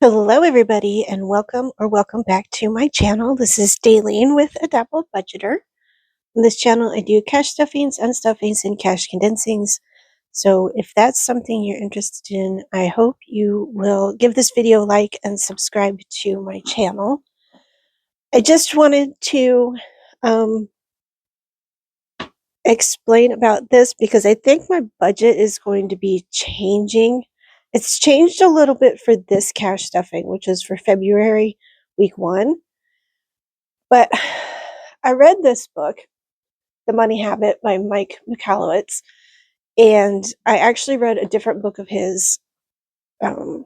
Hello, everybody, and welcome back to my channel. This is Daleen with A Dappled Budgeter. On this channel, I do cash stuffings, unstuffings, and cash condensings. So if that's something you're interested in, I hope you will give this video a like and subscribe to my channel. I just wanted to explain about this because I think my budget is going to be changing. It's changed a little bit for this cash stuffing, which is for February week 1. But I read this book, The Money Habit by Mike Michalowicz, and I actually read a different book of his about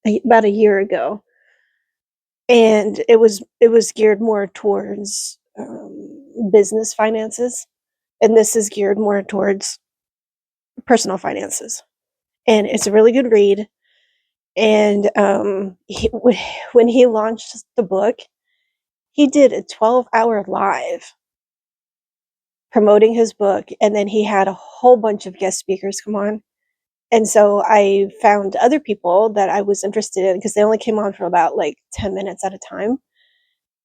a year ago, and it was geared more towards business finances, and this is geared more towards personal finances. And it's a really good read. And when he launched the book, he did a 12-hour live promoting his book, and then he had a whole bunch of guest speakers come on. And so I found other people that I was interested in because they only came on for about like 10 minutes at a time.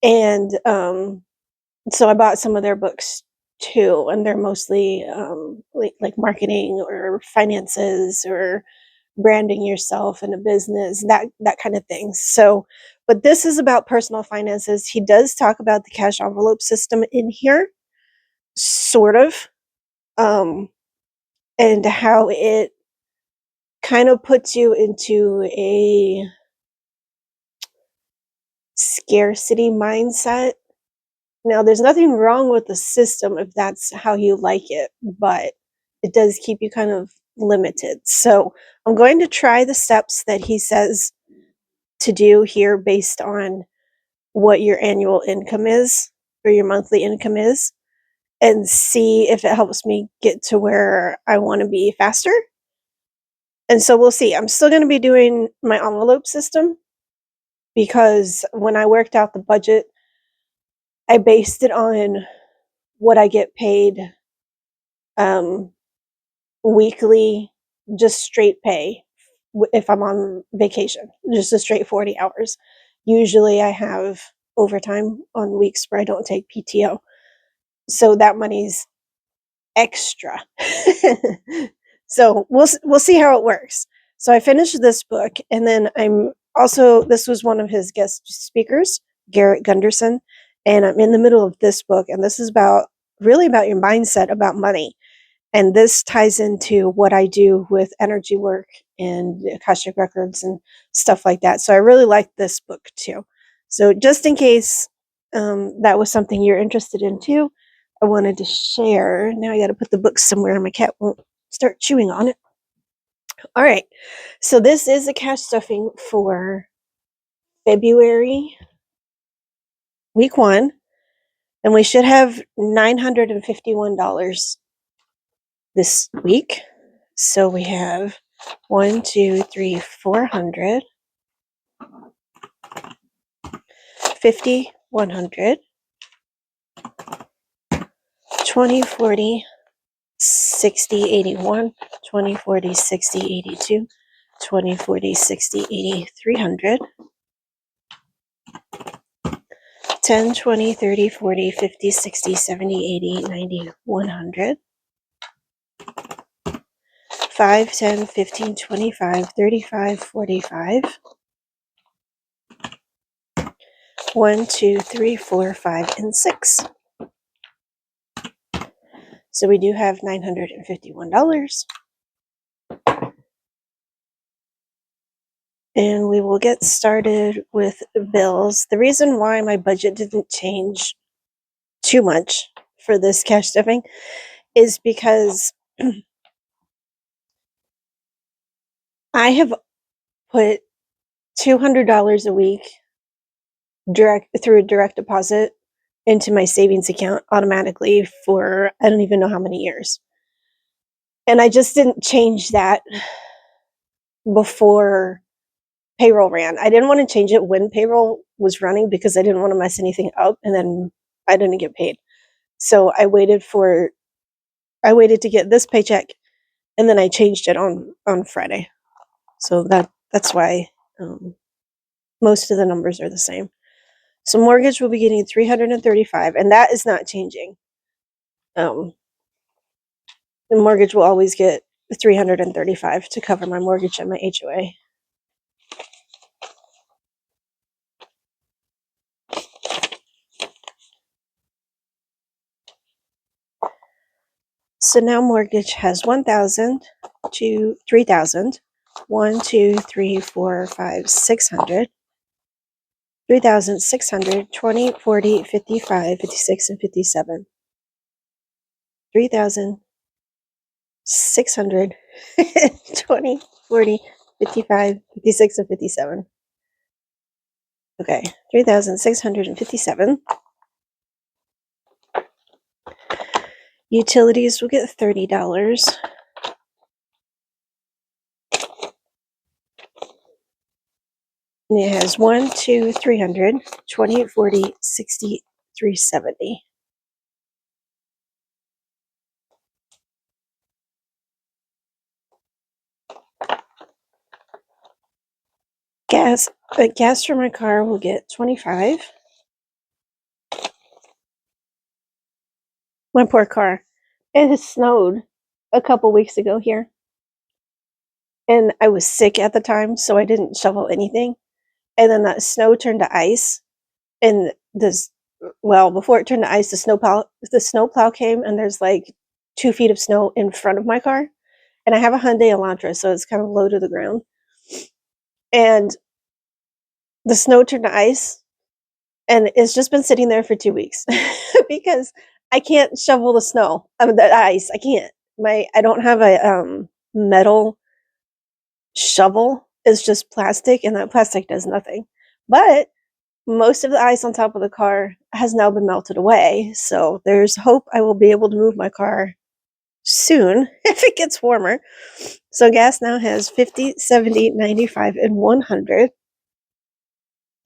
And so I bought some of their books too, and they're mostly like marketing or finances or branding yourself in a business, that kind of thing. So, but this is about personal finances. He does talk about the cash envelope system in here, sort of, and how it kind of puts you into a scarcity mindset. Now, there's nothing wrong with the system if that's how you like it, but it does keep you kind of limited. So I'm going to try the steps that he says to do here based on what your annual income is or your monthly income is, and see if it helps me get to where I want to be faster. And so we'll see. I'm still going to be doing my envelope system because when I worked out the budget, I based it on what I get paid weekly, just straight pay if I'm on vacation, just a straight 40 hours. Usually I have overtime on weeks where I don't take PTO. So that money's extra. So we'll see how it works. So I finished this book, and then this was one of his guest speakers, Garrett Gunderson, and I'm in the middle of this book, and this is really about your mindset about money. And this ties into what I do with energy work and Akashic records and stuff like that. So I really like this book too. So just in case that was something you're interested in too, I wanted to share. Now I got to put the book somewhere and my cat won't start chewing on it. All right. So this is a cash stuffing for February week 1. And we should have $951 this week. So we have 1, 2, 3, 400, 50, 100, 20, 40, 60, 81, 20, 40, 60, 82, 20, 40, 60, 80, 300, 10, 20, 30, 40, 50, 60, 70, 80, 90, 100, 5, 10, 15, 25, 35, 45, 1, 2, 3, 4, 5, and 6. So we do have $951. And we will get started with bills. The reason why my budget didn't change too much for this cash stuffing is because I have put $200 a week through a direct deposit into my savings account automatically for I don't even know how many years. And I just didn't change that before payroll ran. I didn't want to change it when payroll was running because I didn't want to mess anything up and then I didn't get paid. So I waited to get this paycheck, and then I changed it on Friday. So that's why Most of the numbers are the same. So mortgage will be getting $335, and that is not changing. The mortgage will always get $335 to cover my mortgage and my HOA. So now mortgage has 1,000 to 3,000, 1, 2, 3, 4, 5, 600, 3,600, 20, 40, 55, 56, and 57. 3,600, 20, 40, 55, 56, and 57. Okay, 3,657. Utilities will get $30. And it has 1, 2, 300, 20, 40, 60, 370. Gas for my car will get 25. My poor car. It has snowed a couple weeks ago here. And I was sick at the time, so I didn't shovel anything. And then that snow turned to ice. And before it turned to ice, the snowplow came, and there's like 2 feet of snow in front of my car. And I have a Hyundai Elantra, so it's kind of low to the ground. And the snow turned to ice, and it's just been sitting there for 2 weeks because I can't shovel the snow. The ice. I can't. I don't have a metal shovel. It's just plastic, and that plastic does nothing. But most of the ice on top of the car has now been melted away, so there's hope I will be able to move my car soon if it gets warmer. So gas now has 50, 70, 95, and 100.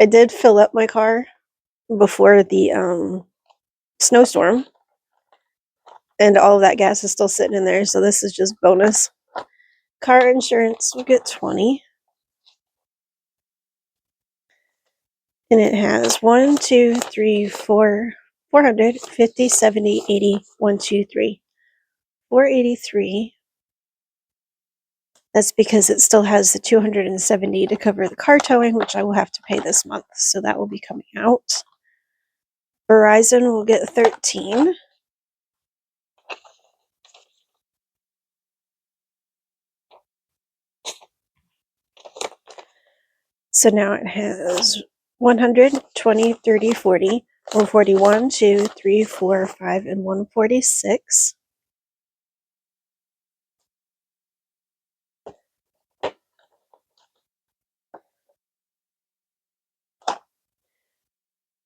I did fill up my car before the snowstorm, and all of that gas is still sitting in there, so this is just bonus. Car insurance will get 20. And it has 1, 2, 3, 4, 400, 50, 70, 80, 1, 2, 3. 483. That's because it still has the 270 to cover the car towing, which I will have to pay this month. So that will be coming out. Verizon will get 13. So now it has 100, 20, 30, 40, 141, 2, 3, 4, 5, and 146.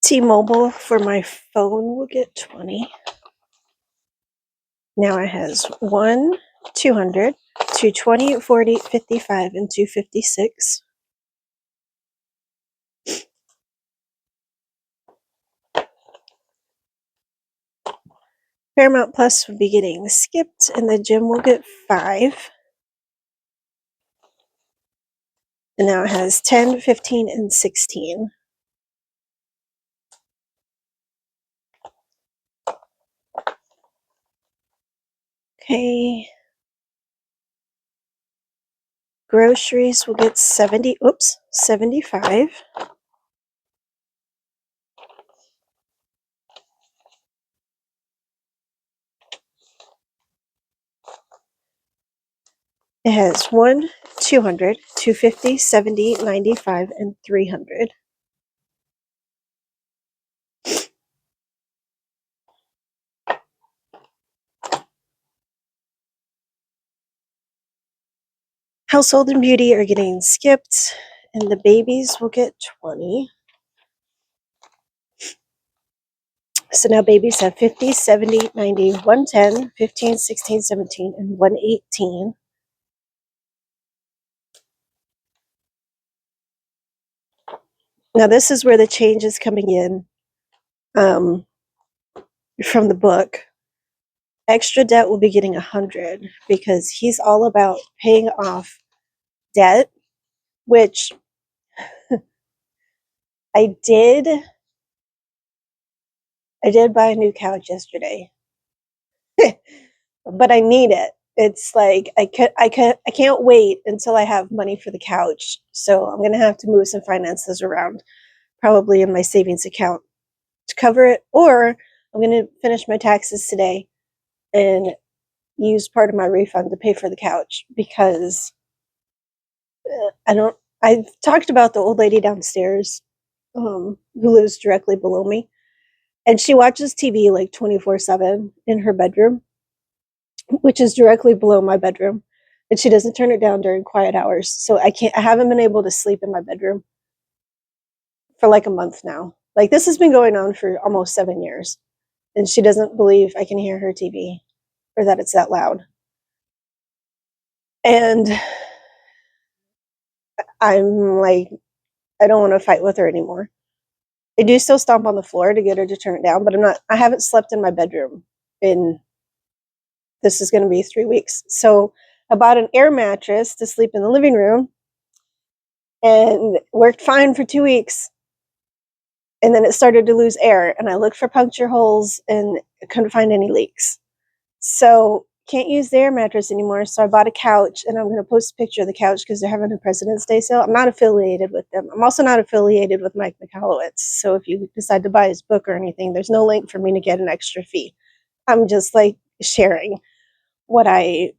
T-Mobile for my phone will get 20. Now it has 1, 200, 220, 40, 55, and 256. Paramount Plus will be getting skipped, and the gym will get 5. And now it has 10, 15, and 16. Okay. Groceries will get 75. It has 1, 200, 250, 70, 95, and 300. Household and beauty are getting skipped, and the babies will get 20. So now babies have 50, 70, 90, 110, 15, 16, 17, and 118. Now this is where the change is coming in from the book. Extra debt will be getting 100 because he's all about paying off debt, which I did buy a new couch yesterday. But I need it. It's like I can't wait until I have money for the couch. So I'm gonna have to move some finances around, probably in my savings account to cover it, or I'm gonna finish my taxes today and use part of my refund to pay for the couch because I don't. I've talked about the old lady downstairs, who lives directly below me, and she watches TV like 24/7 in her bedroom, which is directly below my bedroom, and she doesn't turn it down during quiet hours. So I haven't been able to sleep in my bedroom for like a month now. Like this has been going on for almost 7 years, and she doesn't believe I can hear her TV or that it's that loud. And I'm like, I don't want to fight with her anymore. I do still stomp on the floor to get her to turn it down, but I haven't slept in my bedroom in, this is going to be 3 weeks. So I bought an air mattress to sleep in the living room and worked fine for 2 weeks. And then it started to lose air, and I looked for puncture holes and couldn't find any leaks. So can't use the air mattress anymore. So I bought a couch, and I'm going to post a picture of the couch because they're having a President's Day sale. I'm not affiliated with them. I'm also not affiliated with Mike Michalowicz. So if you decide to buy his book or anything, there's no link for me to get an extra fee. I'm just like sharing what I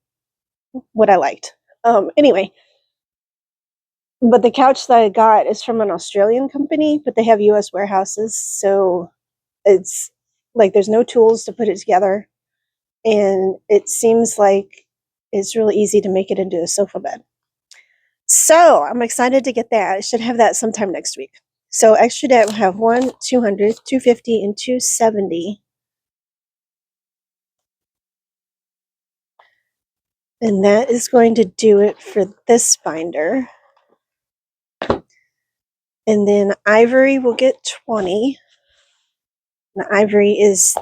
liked. Anyway, but the couch that I got is from an Australian company, but they have US warehouses. So it's like there's no tools to put it together. And it seems like it's really easy to make it into a sofa bed. So I'm excited to get that. I should have that sometime next week. So extra debt will have 1, 200, 250, and 270. And that is going to do it for this binder. And then Ivory will get 20. And Ivory is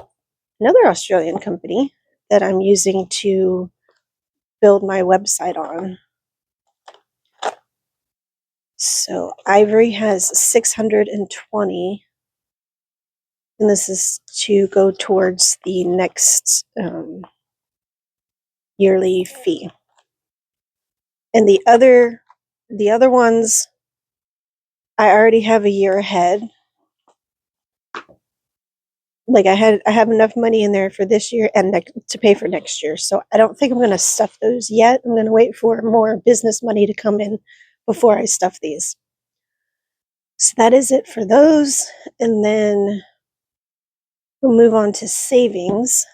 another Australian company that I'm using to build my website on. So Ivory has 620, and this is to go towards the next yearly fee. And the other ones, I already have a year ahead. Like I have enough money in there for this year and to pay for next year. So I don't think I'm going to stuff those yet. I'm going to wait for more business money to come in before I stuff these. So that is it for those. And then we'll move on to savings.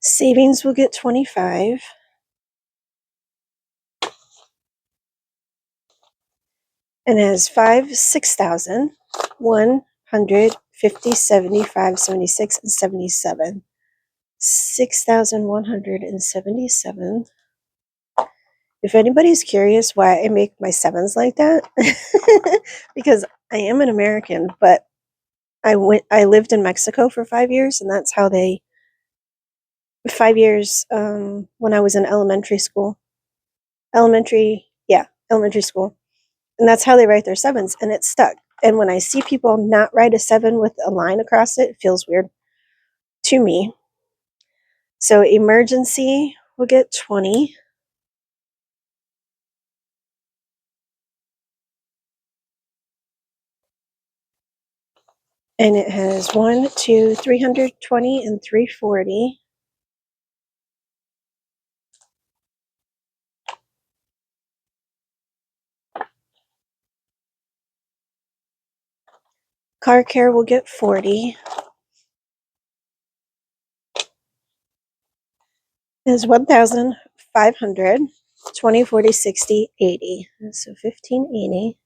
Savings will get 25. And has 5, 6,000, 100, 50, 75, 76, and 77. 6,177. If anybody's curious why I make my sevens like that, because I am an American, but I lived in Mexico for 5 years, and that's how 5 years when I was in elementary school. Elementary school. And that's how they write their sevens, and it stuck. And when I see people not write a 7 with a line across it, it feels weird to me. So emergency will get 20. And it has 1, 2, 320, and 340. Car care will get 40. It has 1,500, 20, 40, 60, 80. So 1,580.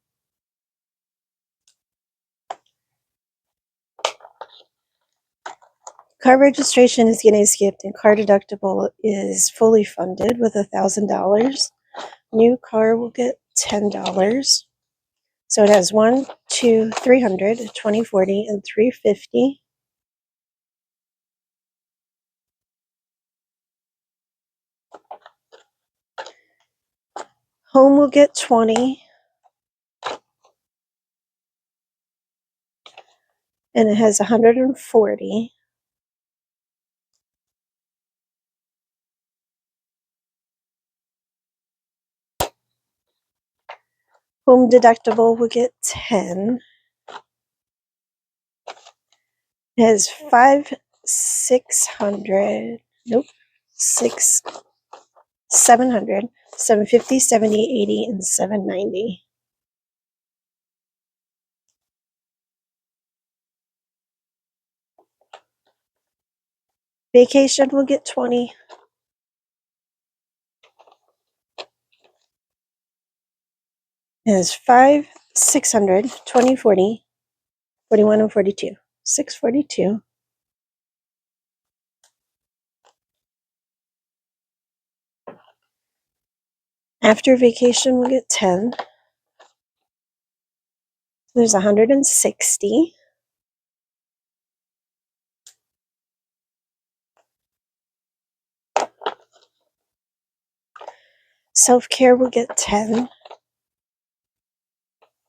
Car registration is getting skipped, and car deductible is fully funded with $1,000. New car will get $10. So it has 1, 2, 300, 20, 40, and 350. Home will get 20. And it has 140. Home deductible will get 10. It has 600. Nope. 700, 750, 70, 80, and 790. Vacation will get 20. It has 5, 600, 20, 40, 41, and 42. 642. After vacation, we'll get 10. There's 160. Self-care will get 10.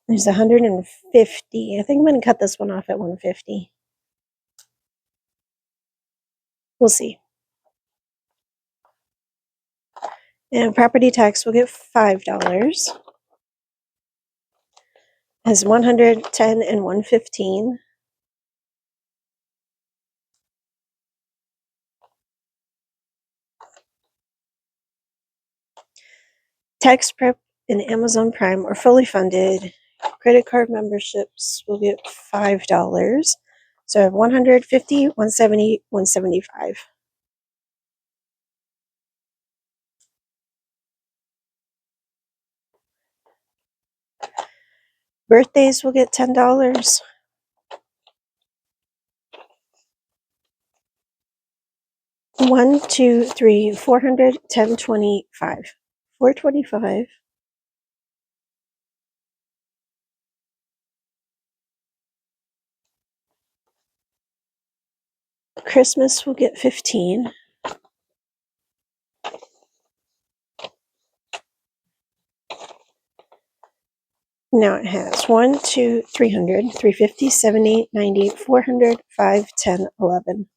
There's 150. I think I'm going to cut this one off at 150. We'll see. And property tax will get $5. Has 110 and 115. Tax prep and Amazon Prime are fully funded. Credit card memberships will get $5. So I have 150, 170, 175. Birthdays will get $10. One, two, three, 400, 10, 25. 425. Christmas will get 15. Now it has 1, 2, 300, 350, 70, 90, 400, 5, 10, 11.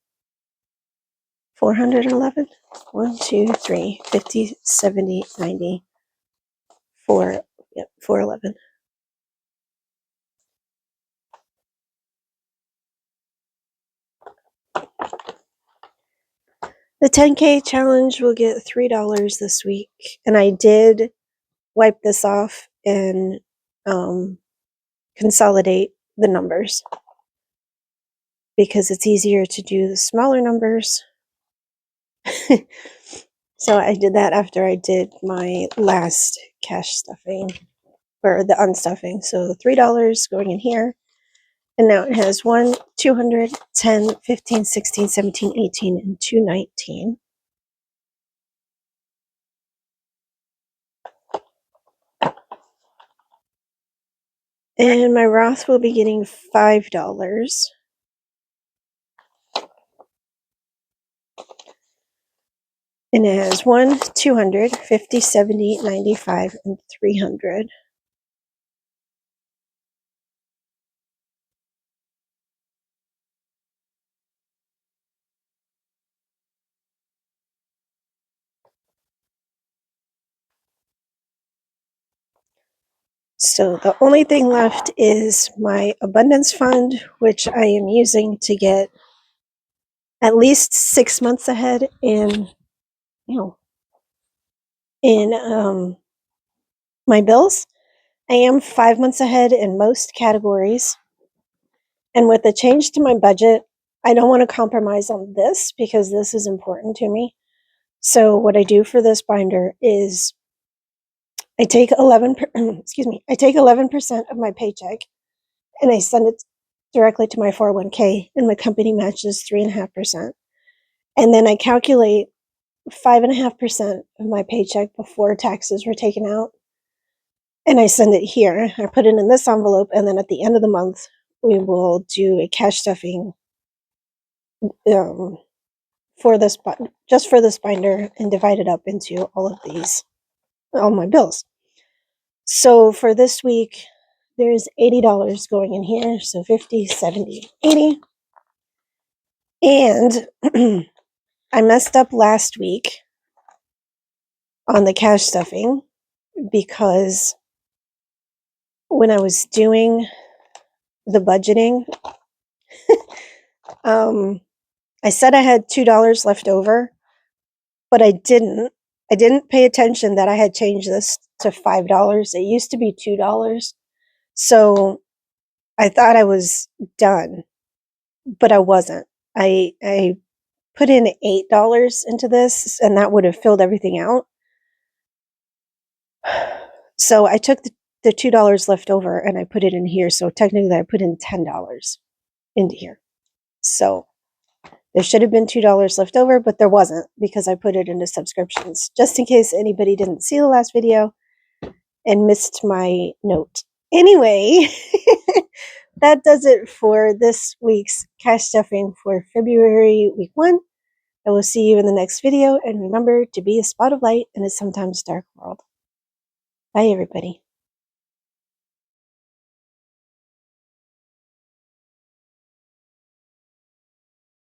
411. 1, 2, 3, 50, 70, 90, 4. Yep, 411. The 10K challenge will get $3 this week. And I did wipe this off and consolidate the numbers because it's easier to do the smaller numbers. So I did that after I did my last cash stuffing or the unstuffing. So the $3 going in here. And now it has 1, 200, 10, 15, 16, 17, 18, and 219. And my Roth will be getting $5. And it has 1, 200, 50, 70, 95, and 300. So the only thing left is my abundance fund, which I am using to get at least 6 months ahead in my bills. I am 5 months ahead in most categories. And with the change to my budget, I don't want to compromise on this because this is important to me. So what I do for this binder is I take 11% of my paycheck and I send it directly to my 401k, and my company matches 3.5%. And then I calculate 5.5% of my paycheck before taxes were taken out, and I send it here. I put it in this envelope, and then at the end of the month, we will do a cash stuffing for this, just for this binder, and divide it up into all my bills. So for this week, there's $80 going in here. So 50, 70, 80. And I messed up last week on the cash stuffing because when I was doing the budgeting, I said I had $2 left over, but I didn't. I didn't pay attention that I had changed this to $5. It used to be $2. So I thought I was done, but I wasn't. I put in $8 into this, and that would have filled everything out. So I took the $2 left over and I put it in here. So technically I put in $10 into here. So there should have been $2 left over, but there wasn't because I put it into subscriptions, just in case anybody didn't see the last video and missed my note. Anyway, that does it for this week's cash stuffing for February week 1. I will see you in the next video, and remember to be a spot of light in a sometimes dark world. Bye, everybody.